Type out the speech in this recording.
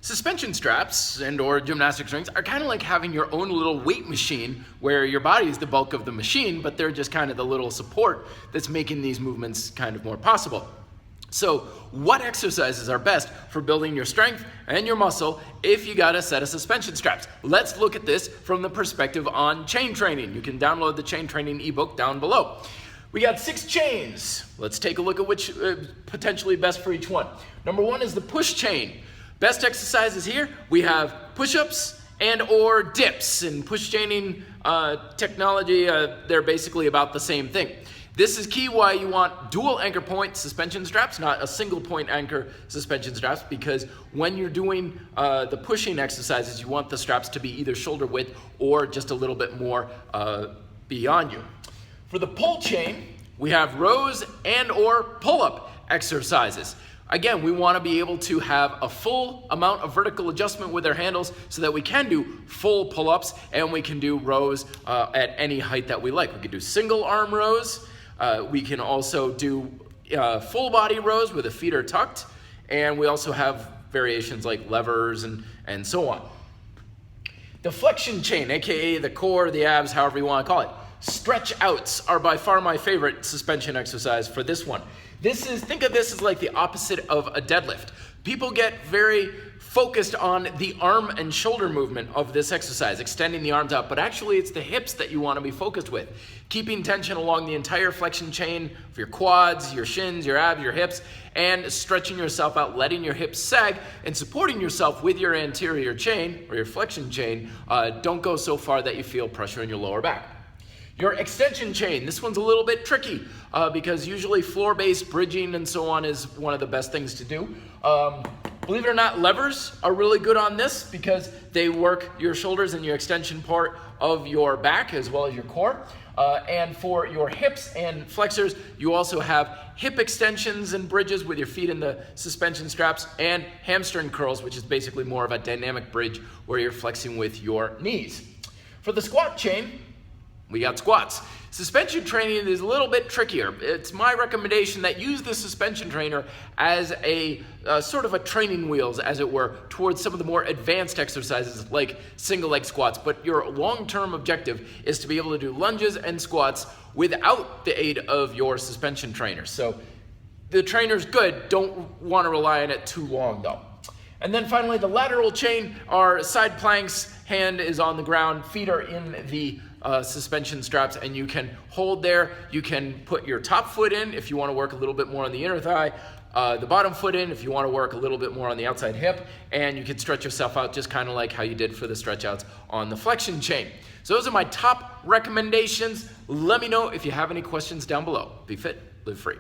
Suspension straps and or gymnastics rings are kind of like having your own little weight machine where your body is the bulk of the machine, but they're just kind of the little support that's making these movements kind of more possible. So what exercises are best for building your strength and your muscle if you got a set of suspension straps? Let's look at this from the perspective on chain training. You can download the chain training ebook down below. We got 6 chains. Let's take a look at which potentially best for each one. Number 1 is the push chain. Best exercises here, we have push-ups and or dips. And push chaining technology, they're basically about the same thing. This is key why you want dual anchor point suspension straps, not a single point anchor suspension straps, because when you're doing the pushing exercises, you want the straps to be either shoulder width or just a little bit more beyond you. For the pull chain, we have rows and or pull-up exercises. Again, we want to be able to have a full amount of vertical adjustment with our handles so that we can do full pull-ups and we can do rows at any height that we like. We can do single arm rows. We can also do full body rows where the feet are tucked. And we also have variations like levers and so on. The flexion chain, aka the core, the abs, however you want to call it. Stretch outs are by far my favorite suspension exercise for this one. Think of this as like the opposite of a deadlift. People get very focused on the arm and shoulder movement of this exercise, extending the arms out, but actually it's the hips that you want to be focused with. Keeping tension along the entire flexion chain of your quads, your shins, your abs, your hips, and stretching yourself out, letting your hips sag, and supporting yourself with your anterior chain, or your flexion chain. Don't go so far that you feel pressure in your lower back. Your extension chain, this one's a little bit tricky because usually floor-based bridging and so on is one of the best things to do. Believe it or not, levers are really good on this because they work your shoulders and your extension part of your back as well as your core. And for your hips and flexors, you also have hip extensions and bridges with your feet in the suspension straps, and hamstring curls, which is basically more of a dynamic bridge where you're flexing with your knees. For the squat chain, we got squats. Suspension training is a little bit trickier. It's my recommendation that use the suspension trainer as a sort of a training wheels, as it were, towards some of the more advanced exercises like single leg squats. But your long-term objective is to be able to do lunges and squats without the aid of your suspension trainer. So the trainer's good, don't want to rely on it too long though. And then finally, the lateral chain are side planks, hand is on the ground, feet are in the suspension straps, and you can hold there. You can put your top foot in if you want to work a little bit more on the inner thigh, the bottom foot in if you want to work a little bit more on the outside hip, and you can stretch yourself out just kind of like how you did for the stretch outs on the flexion chain. So those are my top recommendations. Let me know if you have any questions down below. Be fit, live free.